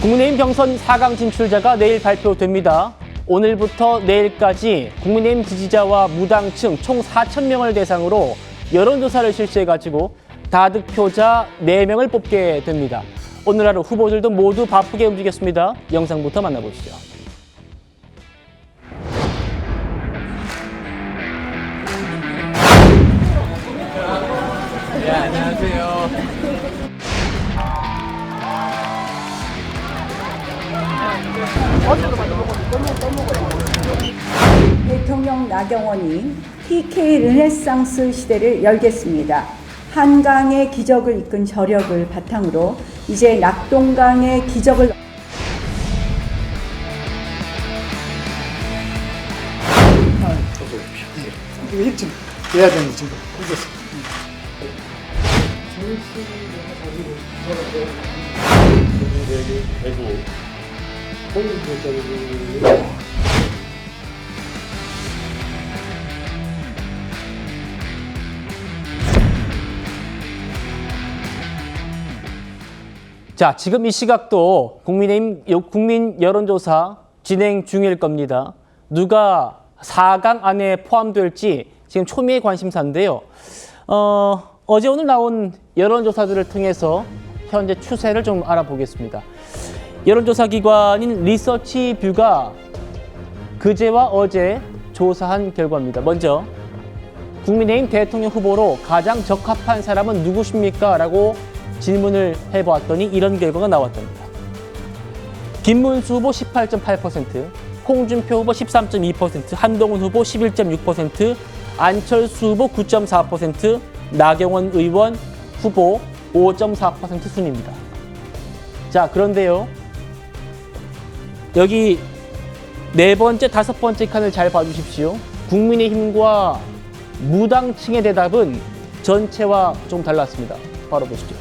국민의힘 경선 4강 진출자가 내일 발표됩니다. 오늘부터 내일까지 국민의힘 지지자와 무당층 총 4,000명을 대상으로 여론조사를 실시해가지고 다득표자 4명을 뽑게 됩니다. 오늘 하루 후보들도 모두 바쁘게 움직였습니다. 영상부터 만나보시죠. 네, 안녕하세요. 대통령 나경원이 TK 르네상스 시대를 열겠습니다. 한강의 기적을 이끈 저력을 바탕으로 이제 낙동강의 기적을 일찍 돼야 되는 지금 늦었어. 자, 지금 이 시각도 국민의힘 국민 여론조사 진행 중일 겁니다. 누가 4강 안에 포함될지 지금 초미의 관심사인데요. 어제 오늘 나온 여론조사들을 통해서 현재 추세를 좀 알아보겠습니다. 여론조사 기관인 리서치뷰가 그제와 어제 조사한 결과입니다. 먼저 국민의힘 대통령 후보로 가장 적합한 사람은 누구십니까? 라고 질문을 해보았더니 이런 결과가 나왔답니다. 김문수 후보 18.8%, 홍준표 후보 13.2%, 한동훈 후보 11.6%, 안철수 후보 9.4%, 나경원 의원 후보 5.4% 순입니다. 자, 그런데요. 여기 네 번째, 다섯 번째 칸을 잘 봐주십시오. 국민의힘과 무당층의 대답은 전체와 좀 달랐습니다. 바로 보시죠.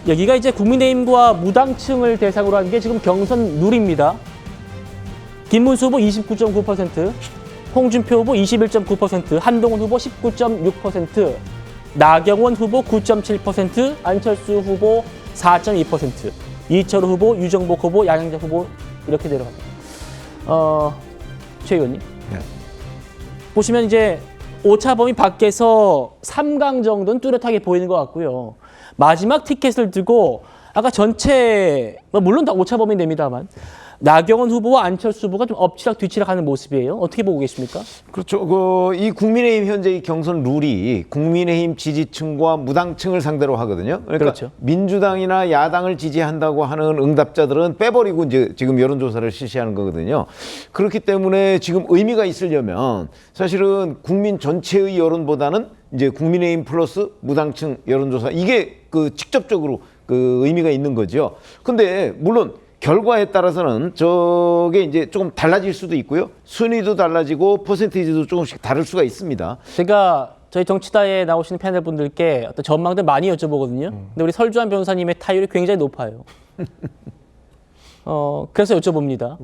여기가 이제 국민의힘과 무당층을 대상으로 한 게 지금 경선 룰입니다. 김문수 후보 29.9%, 홍준표 후보 21.9%, 한동훈 후보 19.6%, 나경원 후보 9.7%, 안철수 후보 4.2%, 이철우 후보, 유정복 후보, 양영자 후보 이렇게 내려갑니다. 최 의원님. 네. 보시면 이제 오차범위 밖에서 3강 정도는 뚜렷하게 보이는 것 같고요. 마지막 티켓을 두고 아까 전체 물론 다 오차범위 됩니다만 나경원 후보와 안철수 후보가 좀 엎치락 뒤치락 하는 모습이에요. 어떻게 보고 계십니까? 그렇죠. 이 국민의힘 현재 이 경선 룰이 국민의힘 지지층과 무당층을 상대로 하거든요. 그러니까 그렇죠. 민주당이나 야당을 지지한다고 하는 응답자들은 빼버리고 이제 지금 여론조사를 실시하는 거거든요. 그렇기 때문에 지금 의미가 있으려면 사실은 국민 전체의 여론보다는 이제 국민의힘 플러스 무당층 여론조사 이게 그 직접적으로 그 의미가 있는 거죠. 근데 물론 결과에 따라서는 저게 이제 조금 달라질 수도 있고요. 순위도 달라지고 퍼센티지도 조금씩 다를 수가 있습니다. 제가 저희 정치다에 나오시는 패널 분들께 어떤 전망들 많이 여쭤보거든요. 근데 우리 설주환 변호사님의 타율이 굉장히 높아요. 그래서 여쭤봅니다.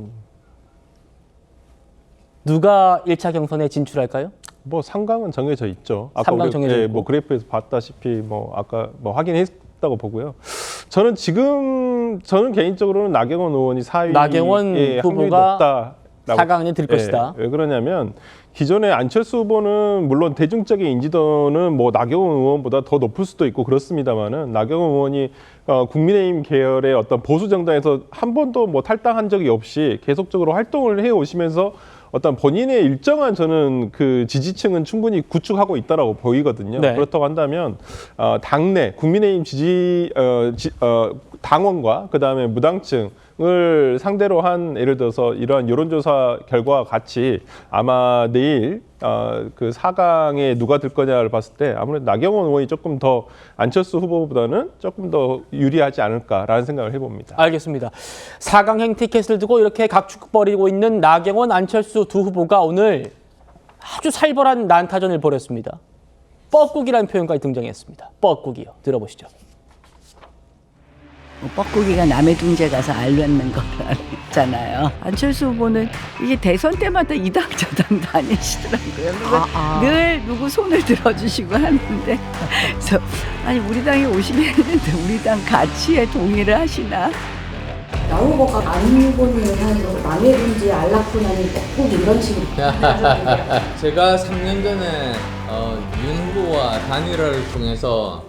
누가 1차 경선에 진출할까요? 뭐 상강은 정해져 있죠. 아까 3강 우리 정해져 있고. 뭐 그래프에서 봤다시피 뭐 아까 뭐 확인했다고 보고요. 저는 개인적으로는 나경원 의원이 4위 나경원 후보가 4강에 들 것이다. 왜 그러냐면 기존의 안철수 후보는 물론 대중적인 인지도는 뭐 나경원 의원보다 더 높을 수도 있고 그렇습니다만은 나경원 의원이 국민의힘 계열의 어떤 보수 정당에서 한 번도 뭐 탈당한 적이 없이 계속적으로 활동을 해 오시면서 어떤 본인의 일정한 저는 그 지지층은 충분히 구축하고 있다라고 보이거든요. 네. 그렇다고 한다면 당내 국민의힘 당원과 그다음에 무당층을 상대로 한 예를 들어서 이러한 여론조사 결과와 같이 아마 내일 그 4강에 누가 들 거냐를 봤을 때 아무래도 나경원 의원이 조금 더 안철수 후보보다는 조금 더 유리하지 않을까라는 생각을 해봅니다. 알겠습니다. 4강행 티켓을 두고 이렇게 각축거리고 있는 나경원, 안철수 두 후보가 오늘 아주 살벌한 난타전을 벌였습니다. 뻐꾸기라는 표현까지 등장했습니다. 뻐꾸기요. 들어보시죠. 뻐꾸기가 남의 둥지에 가서 알 낳는 거잖아요. 안철수 후보는 이게 대선 때마다 이당 저당 다니시더라고요. 그래서 늘 누구 손을 들어주시고 하는데 그래서 아니 우리 당에 오시면 했는데 우리 당 가치에 동의를 하시나? 나 후보가 안 후보님을 하는 남의 둥지에 알낳고 나니 꼭 이런 식으로 제가 3년 전에 윤 후보와 단일화를 통해서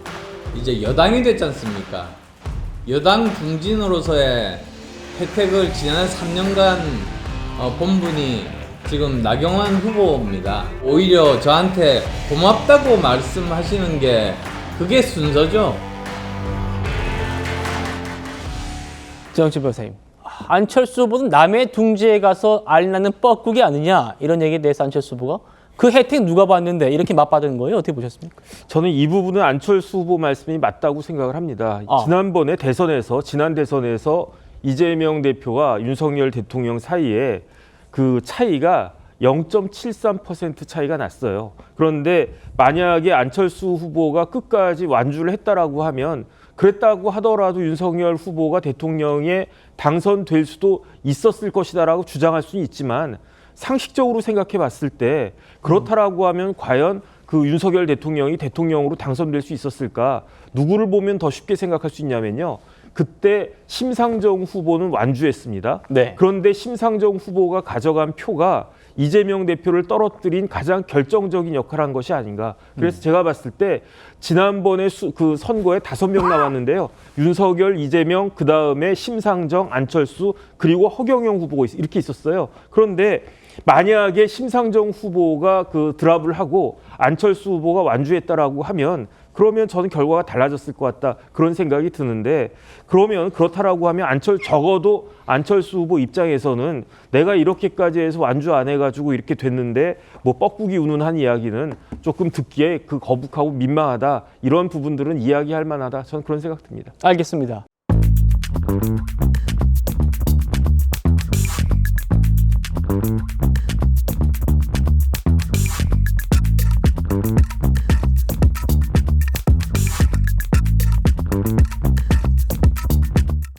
이제 여당이 됐지 않습니까? 여당 중진으로서의 혜택을 지난 3년간 본 분이 지금 나경원 후보입니다. 오히려 저한테 고맙다고 말씀하시는 게 그게 순서죠. 정치 변호사님, 안철수 후보는 남의 둥지에 가서 알 낳는 뻐꾸기 아니냐 이런 얘기에 대해서 안철수 후보가 그 혜택 누가 받는데 이렇게 맞받은 거예요? 어떻게 보셨습니까? 저는 이 부분은 안철수 후보 말씀이 맞다고 생각을 합니다. 지난번에 지난 대선에서 이재명 대표와 윤석열 대통령 사이에 그 차이가 0.73% 차이가 났어요. 그런데 만약에 안철수 후보가 끝까지 완주를 했다라고 하면 그랬다고 하더라도 윤석열 후보가 대통령에 당선될 수도 있었을 것이다라고 주장할 수는 있지만 상식적으로 생각해 봤을 때 그렇다라고 하면 과연 그 윤석열 대통령이 대통령으로 당선될 수 있었을까? 누구를 보면 더 쉽게 생각할 수 있냐면요. 그때 심상정 후보는 완주했습니다. 네. 그런데 심상정 후보가 가져간 표가 이재명 대표를 떨어뜨린 가장 결정적인 역할을 한 것이 아닌가. 그래서 제가 봤을 때 지난번에 그 선거에 5명 나왔는데요. 윤석열, 이재명, 그다음에 심상정, 안철수, 그리고 허경영 후보가 이렇게 있었어요. 그런데 만약에 심상정 후보가 그 드랍을 하고 안철수 후보가 완주했다라고 하면 그러면 저는 결과가 달라졌을 것 같다 그런 생각이 드는데 그러면 그렇다라고 하면 적어도 안철수 후보 입장에서는 내가 이렇게까지 해서 완주 안 해가지고 이렇게 됐는데 뭐 뻐꾸기 운운한 이야기는 조금 듣기에 그 거북하고 민망하다 이런 부분들은 이야기할 만하다 저는 그런 생각 듭니다. 알겠습니다.